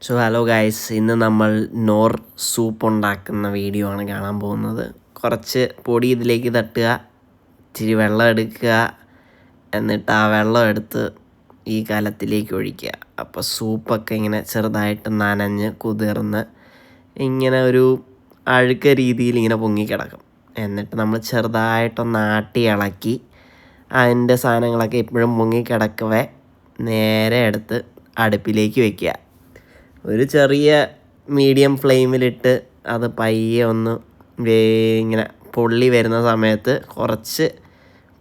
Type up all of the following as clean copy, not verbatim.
Hello guys, ഇന്ന് നമ്മൾ nor soup ഉണ്ടാക്കുന്ന വീഡിയോ ആണ് കാണാൻ പോകുന്നത്. കുറച്ച് പൊടി ഇതിലേക്ക് തട്ടുക, ഇച്ചിരി വെള്ളം എടുക്കുക, എന്നിട്ട് ആ വെള്ളം എടുത്ത് ഈ കലത്തിലേക്ക് ഒഴിക്കുക. അപ്പോൾ സൂപ്പൊക്കെ ഇങ്ങനെ ചെറുതായിട്ട് നനഞ്ഞ് കുതിർന്ന് ഇങ്ങനെ ഒരു അഴുക്ക രീതിയിൽ ഇങ്ങനെ പൊങ്ങിക്കിടക്കും. എന്നിട്ട് നമ്മൾ ചെറുതായിട്ടൊന്ന് ആട്ടി ഇളക്കി അതിൻ്റെ സാധനങ്ങളൊക്കെ ഇപ്പോഴും പൊങ്ങിക്കിടക്കവേ നേരെ എടുത്ത് അടുപ്പിലേക്ക് വയ്ക്കുക. ഒരു ചെറിയ മീഡിയം ഫ്ലെയിമിലിട്ട് അത് പയ്യെ ഒന്ന് ഇങ്ങനെ പൊള്ളി വരുന്ന സമയത്ത് കുറച്ച്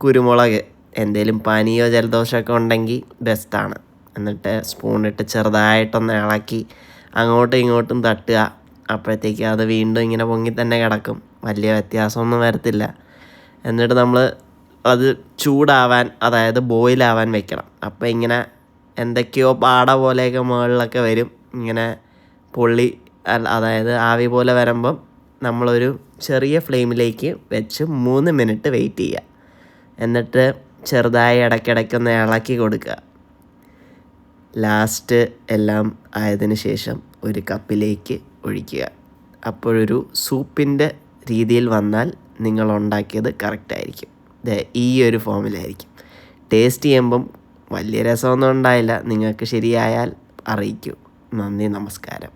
കുരുമുളക്, എന്തെങ്കിലും പനിയോ ജലദോഷമൊക്കെ ഉണ്ടെങ്കിൽ ബെസ്റ്റാണ്. എന്നിട്ട് സ്പൂണിട്ട് ചെറുതായിട്ടൊന്ന് ഇളക്കി അങ്ങോട്ടും ഇങ്ങോട്ടും തട്ടുക. അപ്പോഴത്തേക്ക് അത് വീണ്ടും ഇങ്ങനെ പൊങ്ങി തന്നെ കിടക്കും, വലിയ വ്യത്യാസമൊന്നും വരത്തില്ല. എന്നിട്ട് നമ്മൾ അത് ചൂടാവാൻ, അതായത് ബോയിലാവാൻ വെക്കണം. അപ്പോൾ ഇങ്ങനെ എന്തൊക്കെയോ പാട പോലെയൊക്കെ മുകളിലൊക്കെ വരും, ഇങ്ങനെ പൊള്ളി, അതായത് ആവി പോലെ വരുമ്പം നമ്മളൊരു ചെറിയ ഫ്ലെയിമിലേക്ക് വെച്ച് 3 മിനിറ്റ് വെയിറ്റ് ചെയ്യുക. എന്നിട്ട് ചെറുതായി ഇടയ്ക്കിടയ്ക്കൊന്ന് ഇളക്കി കൊടുക്കുക. ലാസ്റ്റ് എല്ലാം ആയതിനു ശേഷം ഒരു കപ്പിലേക്ക് ഒഴിക്കുക. അപ്പോഴൊരു സൂപ്പിൻ്റെ രീതിയിൽ വന്നാൽ നിങ്ങൾ ഉണ്ടാക്കിയത് കറക്റ്റായിരിക്കും. ഈ ഒരു ഫോമിലായിരിക്കും. ടേസ്റ്റ് ചെയ്യുമ്പം വലിയ രസമൊന്നും ഉണ്ടായില്ല. നിങ്ങൾക്ക് ശരിയായാൽ അറിയിക്കൂ. നന്ദി, നമസ്കാരം.